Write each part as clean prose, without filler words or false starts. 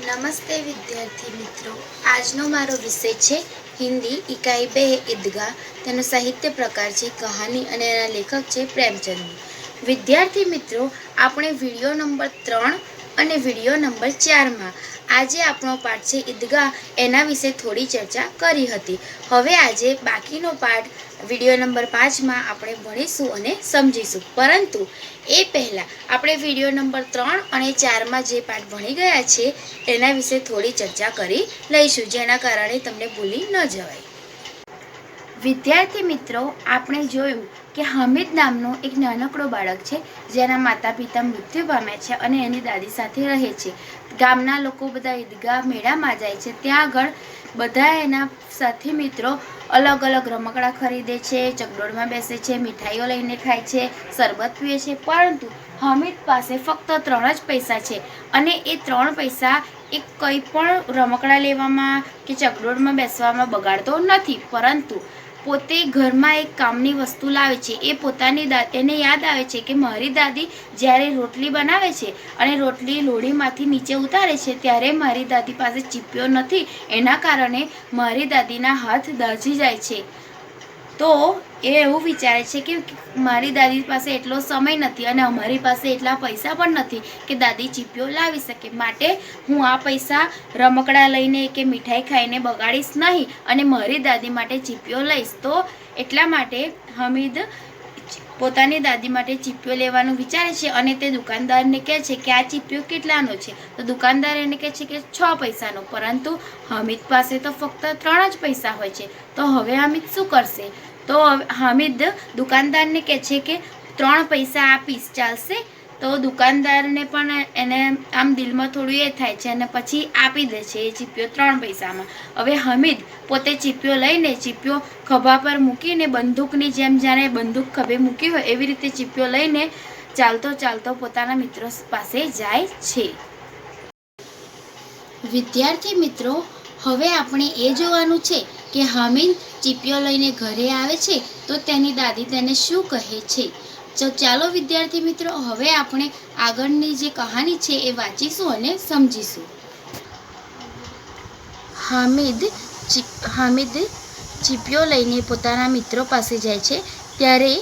નમસ્તે વિદ્યાર્થી મિત્રો, આજનો મારો વિષય છે હિન્દી ઇકાઈ 2 ઈદગાહ. તેનો સાહિત્ય પ્રકાર છે કહાની અને એના લેખક છે પ્રેમચંદ. વિદ્યાર્થી મિત્રો, આપણે વિડીયો નંબર 3 અને વિડીયો નંબર 4માં આજે આપણો પાઠ છે ઈદગાહ, એના વિશે થોડી ચર્ચા કરી હતી. હવે આજે બાકીનો પાઠ વિડીયો નંબર 5માં આપણે ભણીશું અને સમજીશું. પરંતુ એ પહેલાં આપણે વિડીયો નંબર 3 અને 4માં જે પાઠ ભણી ગયા છે એના વિશે થોડી ચર્ચા કરી લઈશું, જેના કારણે તમને ભૂલી ન જવાય. વિદ્યાર્થી મિત્રો, આપણે જોયું કે હામિદ નામનો એક નાનકડો બાળક છે જેના માતા પિતા મૃત્યુ પામ્યા છે અને એની દાદી સાથે રહે છે. ગામના લોકો બધા ઈદગાહ મેળામાં જાય છે. ત્યાં આગળ બધા એના સાથી મિત્રો અલગ અલગ રમકડા ખરીદે છે, ચકડોળમાં બેસે છે, મીઠાઈઓ લઈને ખાય છે, શરબત પીએ છે. પરંતુ હામિદ પાસે ફક્ત 3 જ પૈસા છે અને એ 3 પૈસા એ કંઈ પણ રમકડા લેવામાં કે ચકડોળમાં બેસવામાં બગાડતો નથી. પરંતુ પોતે ઘરમાં એક કામની વસ્તુ લાવે છે. એ પોતાની એને યાદ આવે છે કે મારી દાદી જ્યારે રોટલી બનાવે છે અને રોટલી લોઢીમાંથી નીચે ઉતારે છે ત્યારે મારી દાદી પાસે ચીપિયો નથી. એના કારણે મારી દાદીના હાથ દાઝી જાય છે. તો એ એવું વિચારે છે કે મારી દાદી પાસે એટલો સમય નથી અને અમારી પાસે એટલા પૈસા પણ નથી કે દાદી ચીપિયો લાવી શકે. માટે હું આ પૈસા રમકડા લઈને કે મીઠાઈ ખાઈને બગાડીશ નહીં અને મારી દાદી માટે ચીપિયો લઈશ. તો એટલા માટે હામિદ પોતાની દાદી માટે ચીપિયો લેવાનું વિચારે છે અને તે દુકાનદારને કહે છે કે આ ચીપિયો કેટલાનો છે? તો દુકાનદાર એને કહે છે કે 6 પૈસાનો. પરંતુ હામિદ પાસે તો ફક્ત 3 જ પૈસા હોય છે. તો હવે હામિદ શું કરશે? તો હામિદ દુકાનદારને કહે છે કે 3 પૈસા આપીશ, ચાલશે? તો દુકાનદારને પણ એને આમ દિલમાં થોડું એ થાય છે અને પછી આપી દે છે એ ચીપિયો 3 પૈસામાં. હવે હામિદ પોતે ચીપિયો લઈને ચીપિયો ખભા પર મૂકીને બંદૂકની જેમ જાણે બંદૂક ખભે મૂકી હોય એવી રીતે ચીપિયો લઈને ચાલતો ચાલતો પોતાના મિત્રો પાસે જાય છે. વિદ્યાર્થી મિત્રો, હવે આપણે એ જોવાનું છે કે હામિદ ચીપિયો લઈને ઘરે આવે છે તો તેની દાદી તેને શું કહે છે. તો ચાલો વિદ્યાર્થી મિત્રો, હવે આપણે આગળની જે કહાની છે એ વાંચીશું અને સમજીશું. હામિદ ચીપિયો લઈને પોતાના મિત્રો પાસે જાય છે ત્યારે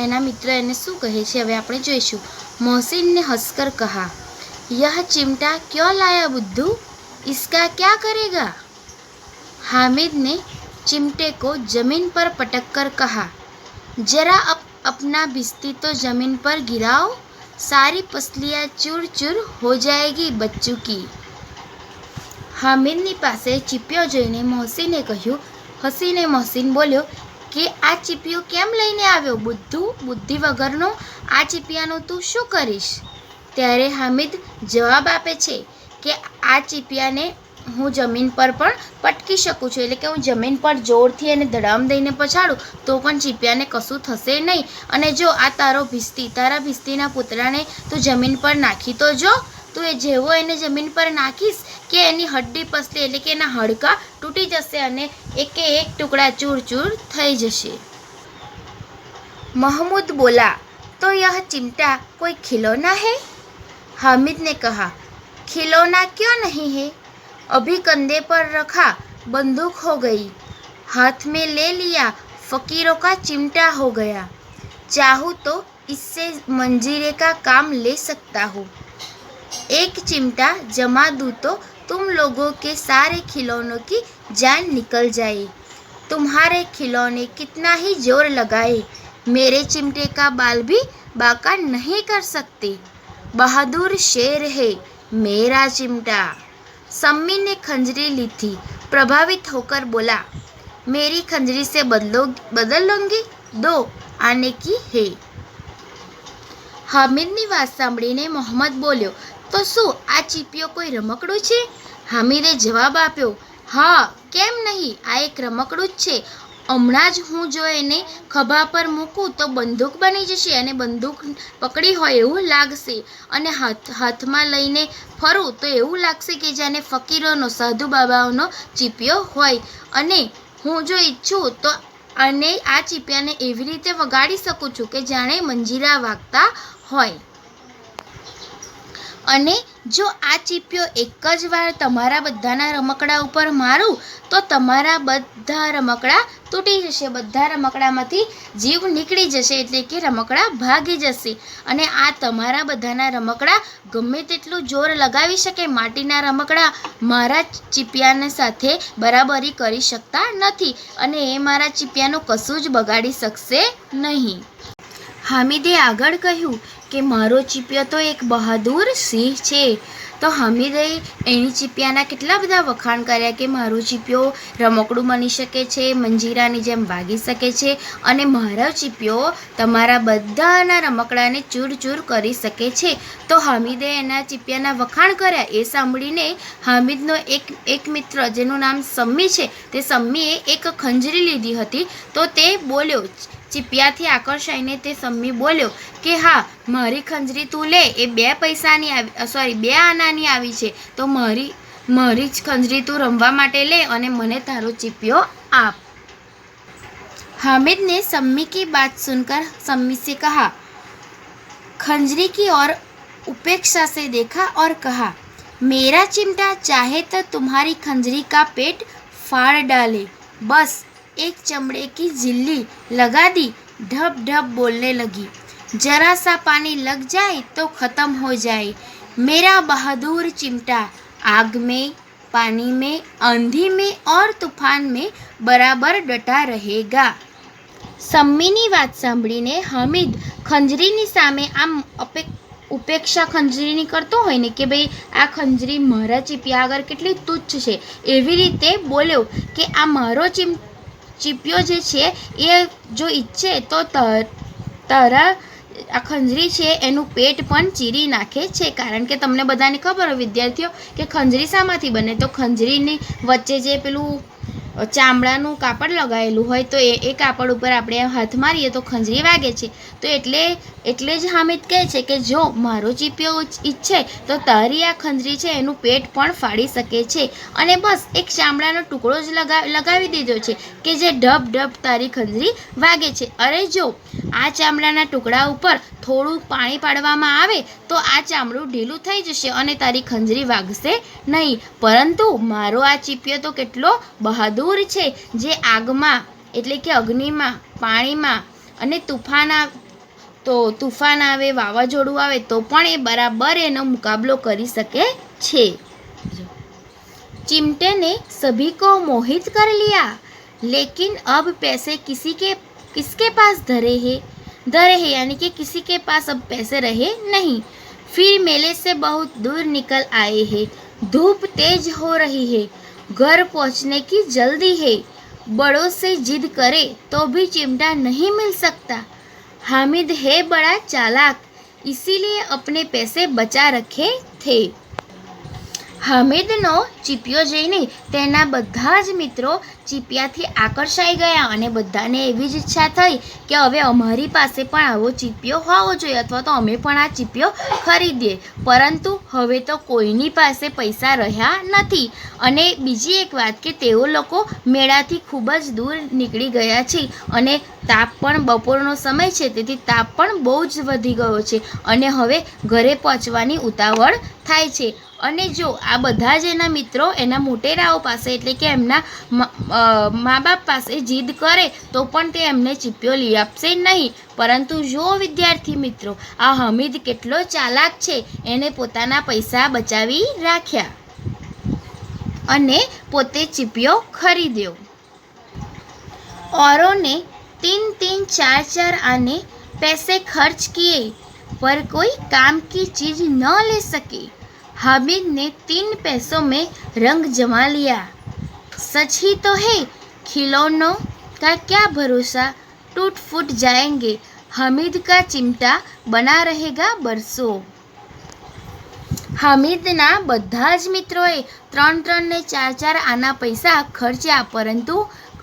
એના મિત્ર એને શું કહે છે હવે આપણે જોઈશું. મોહસિન ने हंसकर कहा, यह चिमटा क्यों लाया बुद्धू, इसका क्या करेगा? हामिद ने चिमटे को जमीन पर पटक कर कहा, जरा अपना बिस्ती तो जमीन पर गिराओ, सारी पसलियाँ चूर चूर हो जाएगी बच्चों की. હામિદની પાસે ચીપિયો જોઈને મોહસિને કહ્યું. હસીને મોહસિન બોલ્યો કે આ ચીપિયો કેમ લઈને આવ્યો બુદ્ધુ, બુદ્ધિ વગરનો? આ ચીપિયાનું તું શું કરીશ? ત્યારે હામિદ જવાબ આપે છે કે આ ચીપિયાને હું જમીન પર પણ પટકી શકું છું, એટલે કે હું જમીન પર જોરથી એને ધડામ દઈને પછાડું તો પણ ચીપિયાને કશું થશે નહીં. અને જો આ તારા ભીસ્તીના પુતળાને તું જમીન પર નાખી તો જો, તું એ જેવો એને જમીન પર નાખીશ કે એની હડ્ડી પસલી એટલે કે એના હાડકાં તૂટી જશે અને એકે એક ટુકડા ચૂર ચૂર થઈ જશે. महमूद बोला, तो यह चिमटा कोई खिलौना है? हामिद ने कहा, खिलौना क्यों नहीं है, अभी कंधे पर रखा बंदूक हो गई, हाथ में ले लिया फ़कीरों का चिमटा हो गया, चाहूँ तो इससे मंजीरे का काम ले सकता हूँ, एक चिमटा जमा दूँ तो तुम लोगों के सारे खिलौनों की जान निकल जाए, तुम्हारे खिलौने कितना ही जोर लगाए मेरे चिमटे का बाल भी बाका नहीं कर सकते, बहादुर शेर है मेरा चिमटा. सम्मी ने खंजरी ली थी, प्रभावित होकर बोला, मेरी खंजरी से बदल लोगे, दो आने की है. હામિદની વાત સાંભળીને મોહમ્મદ બોલ્યો, તો શું આ ચીપિયો કોઈ રમકડું છે? હામિદે જવાબ આપ્યો, હા, કેમ નહીં, આ એક રમકડું જ છે. હમણાં જ હું જો એને ખભા પર મૂકું તો બંદૂક બની જશે અને બંદૂક પકડી હોય એવું લાગશે અને હાથમાં લઈને ફરું તો એવું લાગશે કે જાણે ફકીરોનો, સાધુ બાબાઓનો ચીપિયો હોય. અને હું જો ઈચ્છું તો અને આ ચીપિયાને એવી રીતે વગાડી શકું છું કે જાણે મંજીરા વાગતા હોય. અને જો આ ચીપિયો એક જ વાર તમારા બધાના રમકડા ઉપર મારું તો તમારા બધા રમકડા તૂટી જશે, બધા રમકડામાંથી જીવ નીકળી જશે, એટલે કે રમકડા ભાગી જશે. અને આ તમારા બધાના રમકડા ગમે તેટલું જોર લગાવી શકે, માટીના રમકડા મારા ચીપિયાને સાથે બરાબરી કરી શકતા નથી અને એ મારા ચીપિયાનું કશું જ બગાડી શકશે નહીં. હામિદે આગળ કહ્યું કે મારો ચીપિયો તો એક બહાદુર સિંહ છે. તો હામિદે એની ચીપિયાના કેટલા બધા વખાણ કર્યા કે મારો ચીપિયો રમકડું બની શકે છે, મંજીરાની જેમ વાગી શકે છે અને મારો ચીપિયો તમારા બધાના રમકડાને ચૂર કરી શકે છે. તો હામિદે એના ચીપિયાના વખાણ કર્યા. એ સાંભળીને હામિદનો એક મિત્ર જેનું નામ સમ્મી છે, તે સમ્મીએ એક ખંજરી લીધી હતી. તો તે બોલ્યો, ચીપિયાથી આકર્ષાઈને તે સમ્મી બોલ્યો કે હા, મારી ખંજરી તું લે, એ 2 પૈસાની આવી 2 આનાની આવી છે, તો મારી જ ખંજરી તું રમવા માટે લે અને મને તારો ચીપિયો આપ. हामिद ने सम्मी की बात सुनकर सम्मी से कहा, खंजरी की ओर उपेक्षा से देखा और कहा, मेरा चिमटा चाहे तो तुम्हारी खंजरी का पेट फाड़ डाले, बस एक चमड़े की झिल्ली लगा दी, ढब ढब बोलने लगी, जरा सा पानी लग जाए तो ख़त्म हो जाए, मेरा बहादुर चिमटा आग में, पानी में, आंधी में और तूफान में बराबर डटा रहेगा. सम्मीની વાત સાંભળીને હામિદ ખંજરીની સામે આમ ઉપેક્ષા ખંજરીની કરતો હોય ને કે ભાઈ આ ખંજરી મારા ચીપિયા આગળ કેટલી તુચ્છ છે, એવી રીતે બોલ્યો કે આ મારો ચીપિયો જે છે એ જો ઈચ્છે તો તારા આ ખંજરી છે એનું પેટ પણ ચીરી નાખે છે. કારણ કે તમને બધાને ખબર હોય વિદ્યાર્થીઓ કે ખંજરી શામાંથી બને, તો ખંજરીની વચ્ચે જે પેલું ચામડાનું કાપડ લગાવેલું હોય તો એ કાપડ ઉપર આપણે હાથ મારીએ તો ખંજરી વાગે છે. તો એટલે જ હામિદ કહે છે કે જો મારો ચીપિયો ઈચ્છે તો તારી આ ખંજરી છે એનું પેટ પણ ફાડી શકે છે અને બસ એક ચામડાનો ટુકડો જ લગાવી દીધો છે કે જે ઢબ ઢબ તારી ખંજરી વાગે છે. અરે જો આ ચામડાના ટુકડા ઉપર થોડું પાણી પાડવામાં આવે તો આ ચામડું ઢીલું થઈ જશે અને તારી ખંજરી વાગશે નહીં. પરંતુ મારો આ ચીપિયો તો કેટલો બહાદુર છે, જે આગમાં એટલે કે અગ્નિમાં, પાણીમાં અને તુફાન આવે, વાવાઝોડું આવે તો પણ એ બરાબર એનો મુકાબલો કરી શકે છે. चिमटे ने सभी को मोहित कर लिया, लेकिन अब पैसे किसके पास धरे हैं यानी कि किसी के पास अब पैसे रहे नहीं. फिर मेले से बहुत दूर निकल आए हैं, धूप तेज हो रही है, घर पहुंचने की जल्दी है, बड़ों से जिद करे तो भी चिमटा नहीं मिल सकता. हामिद है बड़ा चालाक, इसीलिए अपने पैसे बचा रखे थे. હામિદનો ચીપિયો જોઈને તેના બધા જ મિત્રો ચીપિયાથી આકર્ષાઈ ગયા અને બધાને એવી જ ઈચ્છા થઈ કે હવે અમારી પાસે પણ આવો ચીપિયો હોવો જોઈએ અથવા તો અમે પણ આ ચીપિયો ખરીદીએ. પરંતુ હવે તો કોઈની પાસે પૈસા રહ્યા નથી. અને બીજી એક વાત કે તેઓ લોકો મેળાથી ખૂબ જ દૂર નીકળી ગયા છે અને તાપ પણ બપોરનો સમય છે, તેથી તાપ પણ બહુ જ વધી ગયો છે અને હવે ઘરે પહોંચવાની ઉતાવળ થાય છે. અને જો આ બધા જ એના મિત્રો એના મોટેરાઓ પાસે એટલે કે એમના મા બાપ પાસે જીદ કરે તો પણ તે એમને ચીપિયો લઈ આપશે નહીં. પરંતુ જો વિદ્યાર્થી મિત્રો આ હામિદ કેટલો ચાલાક છે, એને પોતાના પૈસા બચાવી રાખ્યા અને પોતે ચીપિયો ખરીદ્યો. औरों ने 3-3, 4-4 आने पैसे खर्च किए पर कोई काम की चीज़ न ले सके. हामिद ने 3 पैसों में रंग जमा लिया. सच ही तो है, खिलौनों का क्या भरोसा, टूट फूट जाएंगे. हामिद का चिमटा बना रहेगा बरसों. હામિદના બધા જ મિત્રોએ 3-3 ને 4-4 આના પૈસા ખર્ચ્યા, પરંતુ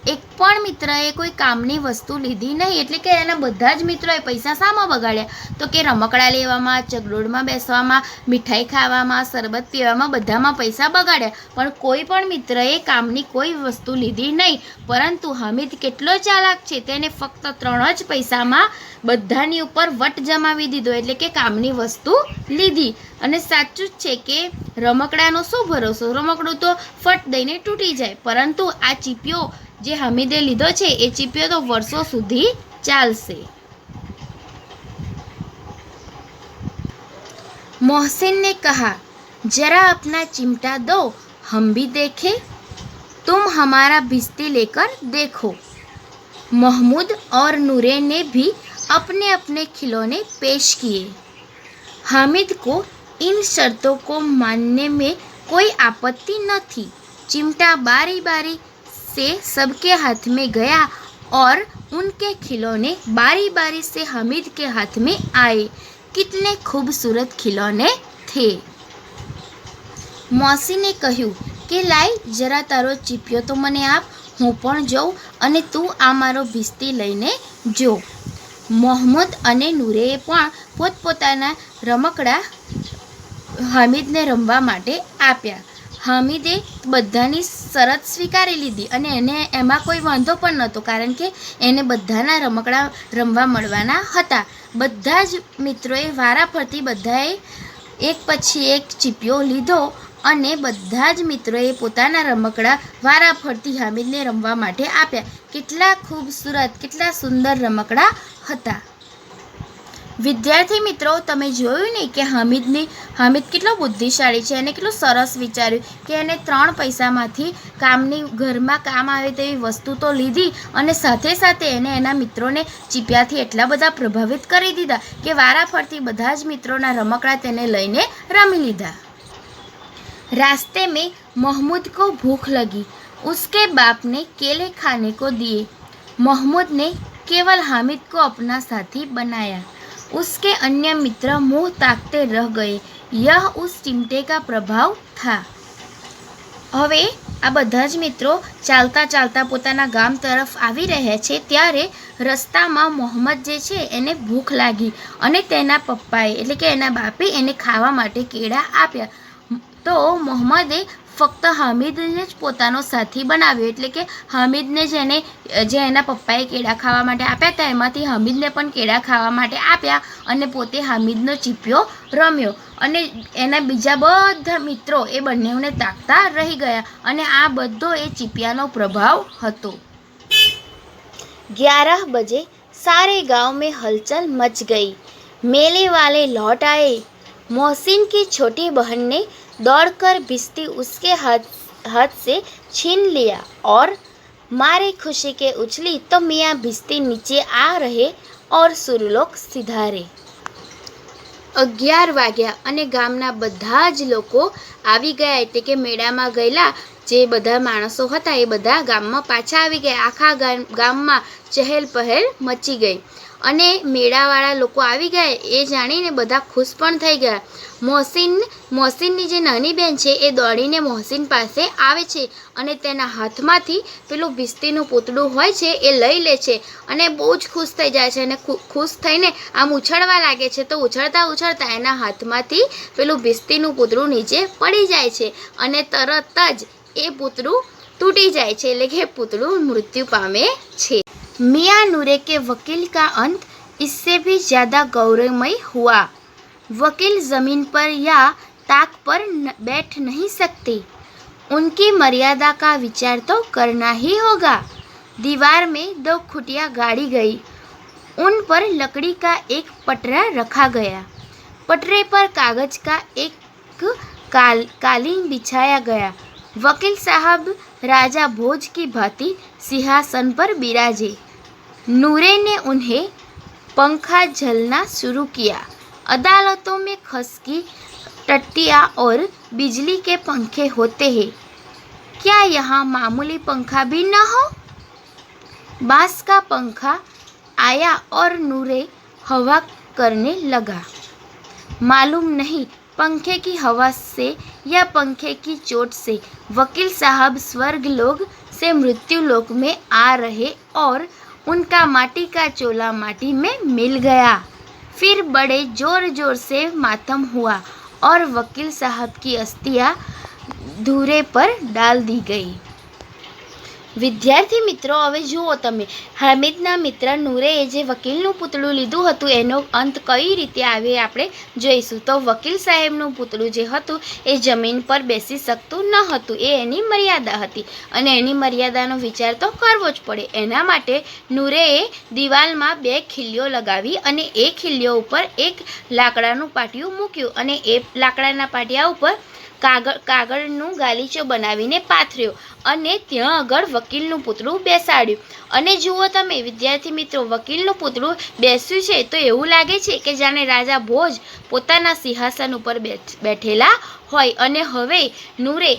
એક પણ મિત્રએ કોઈ કામની વસ્તુ લીધી નહીં. એટલે કે એના બધા જ મિત્રોએ પૈસા શામાં બગાડ્યા? તો કે રમકડા લેવામાં, ચકડોળમાં બેસવામાં, મીઠાઈ ખાવામાં, શરબત પીવામાં, બધામાં પૈસા બગાડ્યા. પણ કોઈ પણ મિત્રએ કામની કોઈ વસ્તુ લીધી નહીં. પરંતુ હામિદ કેટલો ચાલાક છે, તેને ફક્ત 3 જ પૈસામાં બધાની ઉપર વટ જમાવી દીધો. એટલે કે કામની વસ્તુ લીધી. અને સાચું જ છે કે રમકડાનો શું ભરોસો, રમકડું તો ફટ દઈને તૂટી જાય. પરંતુ આ ચીપિયો જે હામિદે લીધો છે એ ચીપિયો તો વર્ષો સુધી ચાલશે. मोहसिन ने कहा, जरा अपना चिमटा दो, हम भी देखें. तुम हमारा भिश्ती लेकर देखो. महमूद और नूरे ने भी अपने अपने खिलौने पेश किए. हामिद को इन शर्तों को मानने में कोई आपत्ति न थी. चिमटा बारी बारी से सबके हाथ में गया और उनके खिलौने बारी बारी से हामिद के हाथ में आए. कितने खूबसूरत खिलौने थे. मौसीने કહ્યું કે લાય જરા તારો ચીપિયો તો મને આપ, હું પણ જોઉં અને તું આ મારો ભીસ્તી લઈને જો. મોહમ્મદ અને નૂરેએ પણ પોતપોતાના રમકડા હામિદને રમવા માટે આપ્યા. હામિદે બધાની શરત સ્વીકારી લીધી અને એને એમાં કોઈ વાંધો પણ નહોતો, કારણ કે એને બધાના રમકડા રમવા મળવાના હતા. બધા જ મિત્રોએ વારાફરતી બધાએ એક પછી એક ચીપિયો લીધો અને બધા જ મિત્રોએ પોતાના રમકડા વારાફરતી હામિદને રમવા માટે આપ્યા. કેટલા ખૂબસૂરત, કેટલા સુંદર રમકડા હતા. વિદ્યાર્થી મિત્રો, તમે જોયું ને કે હામિદ કેટલો બુદ્ધિશાળી છે. એને કેટલું સરસ વિચાર્યું કે એને 3 પૈસામાંથી ઘરમાં કામ આવે તેવી વસ્તુ તો લીધી અને સાથે સાથે એને એના મિત્રોને ચીપિયાથી એટલા બધા પ્રભાવિત કરી દીધા કે વારાફરતી બધા જ મિત્રોના રમકડા તેને લઈને રમી લીધા. रास्ते में महमूद को भूख लगी. उसके बाप ने केले खाने को दिए. महमूद ने केवल हामिद को अपना साथी बनाया. उसके अन्य मित्र मुंह ताकते रह गए. यह उस चिमटे का प्रभाव था. હવે આ બધા જ મિત્રો ચાલતા ચાલતા પોતાના ગામ તરફ આવી રહ્યા છે ત્યારે રસ્તામાં મોહમ્મદ જે છે એને ભૂખ લાગી અને તેના પપ્પાએ એટલે કે એના બાપે એને ખાવા માટે કેળા આપ્યા. તો મોહમ્મદે ફક્ત હામિદને જ પોતાનો સાથી બનાવ્યો. એટલે કે હામિદને જે એના પપ્પાએ કેળા ખાવા માટે આપ્યા હતા એમાંથી હામિદને પણ કેળા ખાવા માટે આપ્યા અને પોતે હામિદનો ચીપિયો રમ્યો. અને એના બીજા બધા મિત્રો એ બંનેઓને તાકતા રહી ગયા અને આ બધો એ ચીપિયાનો પ્રભાવ હતો. 11 बजे सारे गांव में हलचल मच गई. मेले वाले लौट आए. मोहसिन की छोटी बहन ने दौड़कर भिश्ती उसके हाथ से छीन लिया और मारे खुशी के उछली तो मियाँ भिश्ती नीचे आ रहे और सुरलोक सिधारे. 11 વાગ્યા અને ગામના બધા જ લોકો આવી ગયા. એટલે કે મેળામાં ગયેલા જે બધા માણસો હતા એ બધા ગામમાં પાછા આવી ગયા. આખા ગામમાં ચહેલ પહેલ મચી ગઈ અને મેળાવાળા લોકો આવી ગયા એ જાણીને બધા ખુશ પણ થઈ ગયા. મોહસિનની જે નાની બહેન છે એ દોડીને મોહસિન પાસે આવે છે અને તેના હાથમાંથી પેલું ભીસ્તીનું પૂતળું હોય છે એ લઈ લે છે અને બહુ જ ખુશ થઈ જાય છે અને ખુશ થઈને આમ ઉછળવા લાગે છે. તો ઉછળતા ઉછળતા એના હાથમાંથી પેલું ભીસ્તીનું પૂતળું નીચે પડી જાય છે અને તરત જ એ પૂતળું તૂટી જાય છે. એટલે કે પૂતળું મૃત્યુ પામે છે. मियाँ नूरे के वकील का अंत इससे भी ज़्यादा गौरवमय हुआ. वकील ज़मीन पर या ताक पर बैठ नहीं सकते. उनकी मर्यादा का विचार तो करना ही होगा. दीवार में 2 खुटियाँ गाड़ी गई. उन पर लकड़ी का एक पटरा रखा गया. पटरे पर कागज का एक कालीन बिछाया गया. वकील साहब राजा भोज की भांति सिंहासन पर बिराजे. नूरे ने उन्हें पंखा झलना शुरू किया. अदालतों में खस की टट्टियाँ और बिजली के पंखे होते हैं. क्या यहाँ मामूली पंखा भी न हो? बांस का पंखा आया और नूरे हवा करने लगा. मालूम नहीं पंखे की हवा से या पंखे की चोट से वकील साहब स्वर्ग लोग से मृत्युलोक में आ रहे और उनका माटी का चोला माटी में मिल गया। फिर बड़े जोर जोर से मातम हुआ और वकील साहब की अस्थियां धूरे पर डाल दी गई। વિદ્યાર્થી મિત્રો, હવે જુઓ તમે, હામિદના મિત્ર નૂરેએ જે વકીલનું પૂતળું લીધું હતું એનો અંત કઈ રીતે આવે આપણે જોઈશું. તો વકીલ સાહેબનું પૂતળું જે હતું એ જમીન પર બેસી શકતું ન હતું. એ એની મર્યાદા હતી અને એની મર્યાદાનો વિચાર તો કરવો જ પડે. એના માટે નૂરેએ દિવાલમાં 2 ખીલીઓ લગાવી અને એ ખીલીઓ ઉપર એક લાકડાનું પાટિયું મૂક્યું અને એ લાકડાના પાટિયા ઉપર કાગળનું ગાલીચો બનાવીને પાથર્યો અને ત્યાં આગળ વકીલનું પૂતળું બેસાડ્યું. અને જુઓ તમે વિદ્યાર્થી મિત્રો, વકીલનું પૂતળું બેસ્યું છે તો એવું લાગે છે કે જાણે રાજા ભોજ પોતાના સિંહાસન ઉપર બેઠેલા હોય. અને હવે નૂરે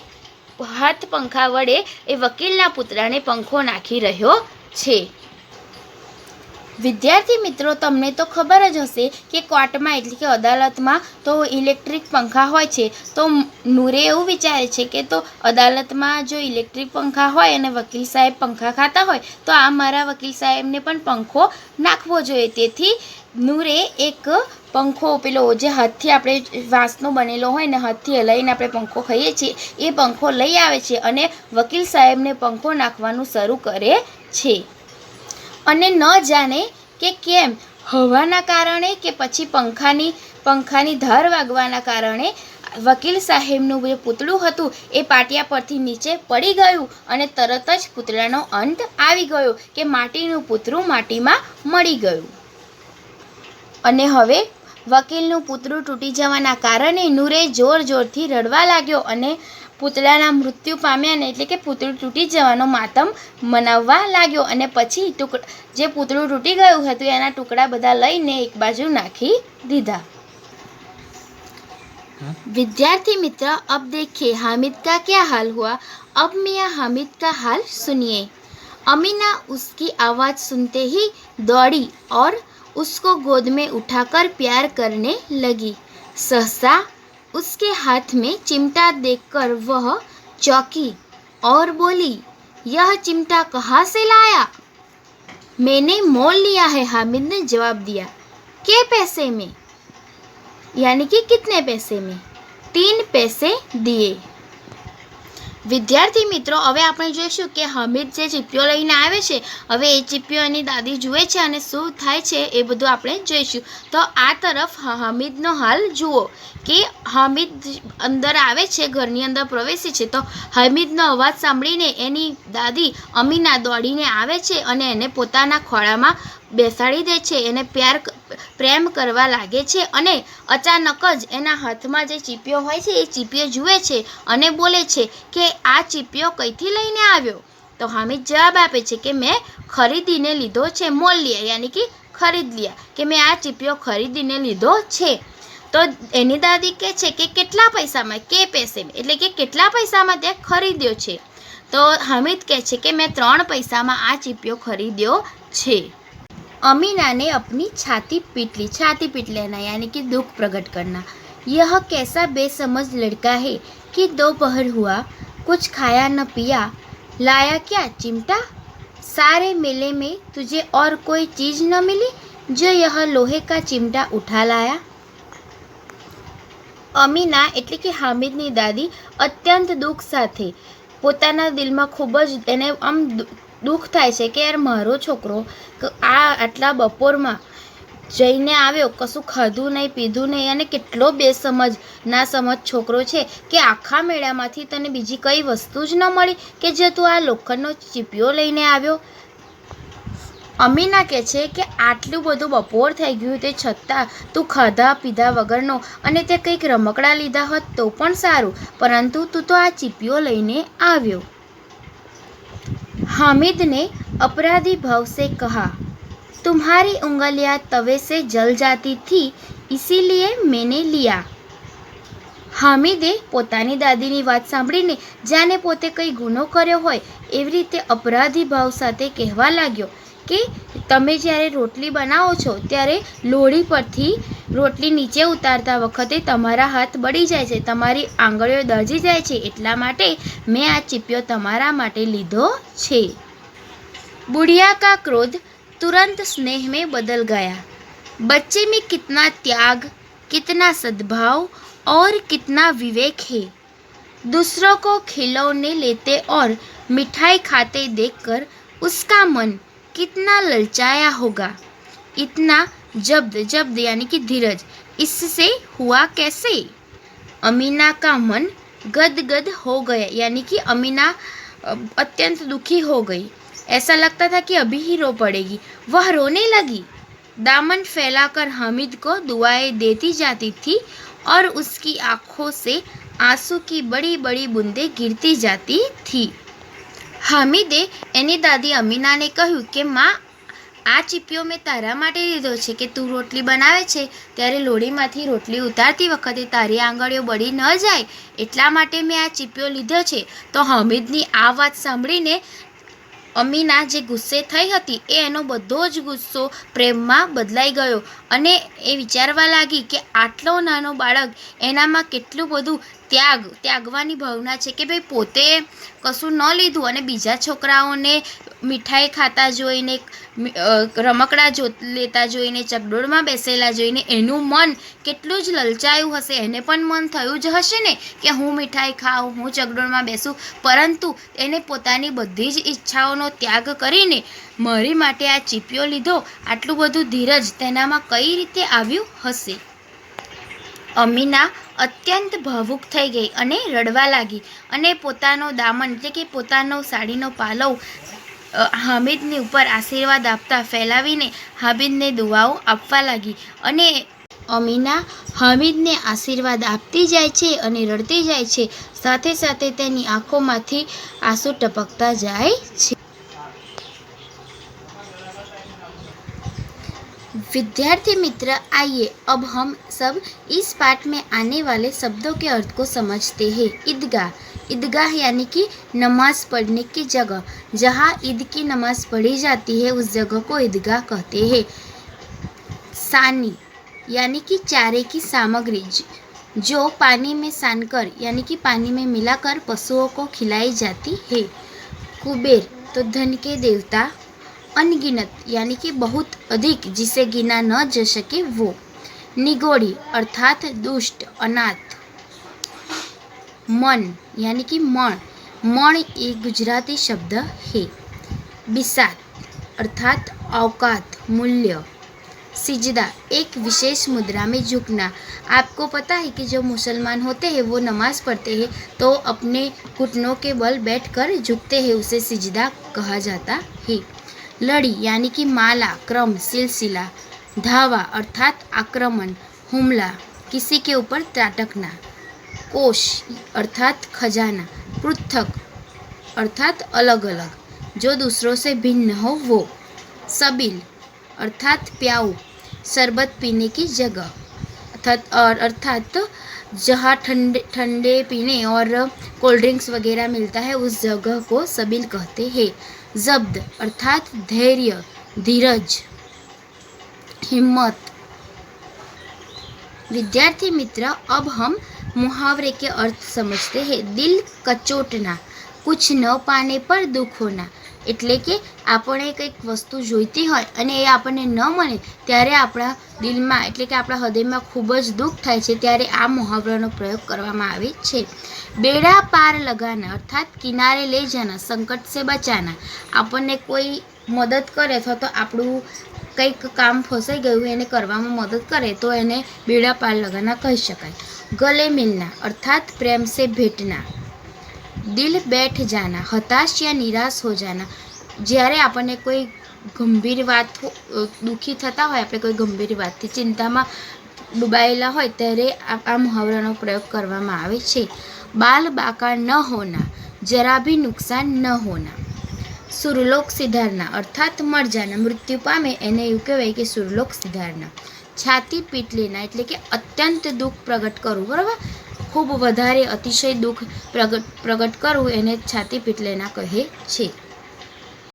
હાથ પંખા વડે એ વકીલના પૂતળાને પંખો નાખી રહ્યો છે. વિદ્યાર્થી મિત્રો, તમને તો ખબર જ હશે કે કોર્ટમાં એટલે કે અદાલતમાં તો ઇલેક્ટ્રિક પંખા હોય છે. તો નૂરે એવું વિચારે છે કે તો અદાલતમાં જો ઇલેક્ટ્રિક પંખા હોય અને વકીલ સાહેબ પંખા ખાતા હોય તો આ મારા વકીલ સાહેબને પણ પંખો નાખવો જોઈએ. તેથી નૂરે એક પંખો પેલો જે હાથથી આપણે વાંસનો બનેલો હોય ને હાથથી હલાવીને આપણે પંખો ખાઈએ છીએ એ પંખો લઈ આવે છે અને વકીલ સાહેબને પંખો નાખવાનું શરૂ કરે છે. અને ન જાણે કે કેમ હવાના કારણે કે પછી પંખાની ધાર વાગવાના કારણે વકીલ સાહેબનું જે પૂતળું હતું એ પાટિયા પરથી નીચે પડી ગયું અને તરત જ પૂતળાનો અંત આવી ગયો કે માટીનું પૂતળું માટીમાં મળી ગયું. અને હવે વકીલનું પૂતળું તૂટી જવાના કારણે નૂરે જોર જોરથી રડવા લાગ્યો અને પૂતળાના મૃત્યુ પામ્યાને એટલે કે પૂતળું તૂટી જવાનો માતમ મનાવવા લાગ્યો. અને પછી જે પૂતળું તૂટી ગયું હતું એના ટુકડા બધા લઈને એક બાજુ નાખી દીધા. विद्यार्थी मित्र, अब देखिए हामिद का क्या हाल हुआ. अब मियाँ हामिद का हाल सुनिए. अमीना उसकी आवाज़ सुनते ही दौड़ी और उसको गोद में उठाकर प्यार करने लगी. सहसा उसके हाथ में चिमटा देखकर वह चौंकी और बोली, यह चिमटा कहाँ से लाया? मैंने मोल लिया है, हामिद ने जवाब दिया. के पैसे में? यानी कि कितने पैसे में? 3 पैसे दिए. વિદ્યાર્થી મિત્રો, હવે આપણે જોઈશું કે હામિદ જે ચીપિયો લઈને આવે છે હવે એ ચીપિયો એની દાદી જુએ છે અને શું થાય છે એ બધું આપણે જોઈશું. તો આ તરફ હામિદનો હાલ જુઓ કે હામિદ અંદર આવે છે, ઘરની અંદર પ્રવેશે છે. તો હામિદનો અવાજ સાંભળીને એની દાદી અમીના દોડીને આવે છે અને એને પોતાના ખોળામાં બેસાડી દે છે, એને પ્રેમ કરવા લાગે છે. અને અચાનક જ એના હાથમાં જે ચીપિયો હોય છે એ ચીપિયો જુએ છે અને બોલે છે કે આ ચીપિયો કઈથી લઈને આવ્યો? તો હામિદ જવાબ આપે છે કે મેં ખરીદીને લીધો છે, મોલ લિયા યાની કે ખરીદ લિયા, કે મેં આ ચીપિયો ખરીદીને લીધો છે. તો એની દાદી કહે છે કે કેટલા પૈસામાં? કે પૈસે, એટલે કે કેટલા પૈસામાં તે ખરીદ્યો છે? તો હામિદ કહે છે કે મેં 3 પૈસામાં આ ચીપિયો ખરીદ્યો છે. अमीना ने अपनी छाती पीट लेना यानी कि दुख प्रकट करना. यह कैसा बेसमझ लड़का है कि दोपहर हुआ, कुछ खाया न पिया, लाया क्या चिमटा? सारे मेले में तुझे और कोई चीज़ न मिली जो यह लोहे का चिमटा उठा लाया. અમીના એટલે કે હામિદની દાદી અત્યંત દુઃખ સાથે પોતાના દિલમાં ખૂબ જ એને આમ દુઃખ થાય છે કે યાર મારો છોકરો આ આટલા બપોરમાં જઈને આવ્યો, કશું ખાધું નહીં પીધું નહીં અને કેટલો બેસમજ ના સમજ છોકરો છે કે આખા મેળામાંથી તને બીજી કઈ વસ્તુ જ ન મળી કે જે તું આ લોખંડનો ચીપિયો લઈને આવ્યો. અમીના કહે છે કે આટલું બધું બપોર થઈ ગયું તે છતાં તું ખાધા પીધા વગરનો અને તે કંઈક રમકડા લીધા હોત તો પણ સારું, પરંતુ તું તો આ ચીપિયો લઈને આવ્યો. हामिद ने अपराधी भाव से कहा, तुम्हारी उंगलियां तवे से जल जाती थी इसीलिए मैंने लिया. હામિદે પોતાની દાદીની વાત સાંભળીને જાણે પોતે કંઈ ગુનો કર્યો હોય એવી રીતે અપરાધી ભાવ સાથે કહેવા લાગ્યો કે તમે જ્યારે રોટલી બનાવો છો ત્યારે લોઢી પરથી રોટલી નીચે ઉતારતા વખતે તમારા હાથ બળી જાય છે, તમારી આંગળીઓ દળજી જાય છે, એટલા માટે મેં આ ચીપિયો તમારા માટે લીધો છે। बुढ़िया का क्रोध तुरंत स्नेह में बदल गया। बच्चे में कितना त्याग, कितना सद्भाव और कितना विवेक है। दूसरों को खिलौने लेते और मिठाई खाते देखकर उसका मन कितना ललचाया होगा। इतना जब्द जब्द यानी कि धीरज इससे हुआ कैसे? अमीना का मन गदगद हो गया, यानी कि अमीना अत्यंत दुखी हो गई। ऐसा लगता था कि अभी ही रो पड़ेगी। वह रोने लगी, दामन फैलाकर हामिद को दुआएं देती जाती थी और उसकी आंखों से आंसू की बड़ी बड़ी बूंदें गिरती जाती थी। हामिदे એની દાદી અમીનાને કહ્યું કે માં, આ ચીપિયો મેં તારા માટે લીધો છે કે તું રોટલી બનાવે છે ત્યારે લોઢીમાંથી રોટલી ઉતારતી વખતે તારી આંગળીઓ બળી ન જાય એટલા માટે મેં આ ચીપિયો લીધો છે। તો હામિદની આ વાત સાંભળીને અમીના જે ગુસ્સે થઈ હતી એનો બધો જ ગુસ્સો પ્રેમમાં બદલાઈ ગયો અને એ વિચારવા લાગી કે આટલો નાનો બાળક એનામાં કેટલું બધું ત્યાગવાની ભાવના છે કે ભાઈ પોતે કશું ન લીધું અને બીજા છોકરાઓને મીઠાઈ ખાતા જોઈને, રમકડા લેતા જોઈને, ચકડોળમાં બેસેલા જોઈને એનું મન કેટલું જ લલચાયું હશે। એને પણ મન થયું જ હશે ને કે હું મીઠાઈ ખાઉં, હું ચકડોળમાં બેસું, પરંતુ એને પોતાની બધી જ ઈચ્છાઓનો ત્યાગ કરીને મારી માટે આ ચીપિયો લીધો, આટલું બધું ધીરજ તેનામાં કઈ રીતે આવ્યું હશે? અમીના અત્યંત ભાવુક થઈ ગઈ અને રડવા લાગી અને પોતાનો દામન એટલે કે પોતાનો સાડીનો પાલવ હામિદની ઉપર આશીર્વાદ આપતા ફેલાવીને હામિદને દુઆઓ આપવા લાગી અને અમીના હામિદને આશીર્વાદ આપતી જાય છે અને રડતી જાય છે, સાથે સાથે તેની આંખોમાંથી આંસુ ટપકતા જાય છે। विद्यार्थी मित्र, आइए अब हम सब इस पाठ में आने वाले शब्दों के अर्थ को समझते हैं। ईदगाह, ईदगाह यानी कि नमाज पढ़ने की जगह, जहाँ ईद की नमाज पढ़ी जाती है उस जगह को ईदगाह कहते हैं। सानी यानी कि चारे की सामग्री जो पानी में सानकर यानी कि पानी में मिलाकर पशुओं को खिलाई जाती है। कुबेर तो धन के देवता। अनगिनत यानी कि बहुत अधिक जिसे गिना न जा सके वो। निगोड़ी अर्थात दुष्ट, अनाथ। मन यानी कि मण, मण एक गुजराती शब्द है। बिसात अर्थात औकात, मूल्य। सिजदा एक विशेष मुद्रा में झुकना। आपको पता है कि जो मुसलमान होते हैं वो नमाज पढ़ते हैं तो अपने घुटनों के बल बैठकर झुकते हैं, उसे सिजदा कहा जाता है। लड़ी यानी कि माला, क्रम, सिलसिला। धावा अर्थात आक्रमण, हुमला, किसी के ऊपर त्राटकना। कोश अर्थात खजाना। पृथक अर्थात अलग अलग, जो दूसरों से भिन्न हो वो। सबील अर्थात प्याऊ, शरबत पीने की जगह अर्थात जहाँ ठंडे पीने और कोल्ड ड्रिंक्स वगैरह मिलता है उस जगह को सबील कहते हैं। जब्द अर्थात धैर्य, धीरज, हिम्मत। विद्यार्थी मित्र, अब हम मुहावरे के अर्थ समझते हैं। दिल कचोटना, कुछ न पाने पर दुख होना, એટલે કે આપણે કંઈક વસ્તુ જોઈતી હોય અને એ આપણને ન મળે ત્યારે આપણા દિલમાં એટલે કે આપણા હૃદયમાં ખૂબ જ દુઃખ થાય છે, ત્યારે આ મુહાવરાનો પ્રયોગ કરવામાં આવે છે। બેડા પાર લગાના અર્થાત કિનારે લઈ જાના, સંકટ સે બચાના, આપણને કોઈ મદદ કરે અથવા તો આપણું કંઈક કામ ફસાઈ ગયું એને કરવામાં મદદ કરે તો એને બેડા પાર લગાના કહી શકાય। ગલે મિલના અર્થાત પ્રેમ સે ભેટના। દિલ બેઠ જાના, હતાશ या નિરાશ हो जाना, જ્યારે આપણને કોઈ ગંભીર વાત દુઃખી થતા હોય, આપણે કોઈ ગંભીર વાતથી ચિંતામાં ડૂબાયેલા હોય ત્યારે આ મુહાવરાનો પ્રયોગ કરવામાં આવે છે। બાલ બાકા ન હોના, જરા ભી નુકસાન ન હોના। સુરલોક સિધારના અર્થાત મર જાના, મૃત્યુ પામે એને એવું કહેવાય કે સુરલોક સિધારના। છાતી પીટ લેના એટલે કે અત્યંત દુઃખ પ્રગટ કરવું, બરાબર, ખૂબ વધારે અતિશય દુઃખ પ્રગટ કરવું એને છાતી પીટ લેના કહે છે।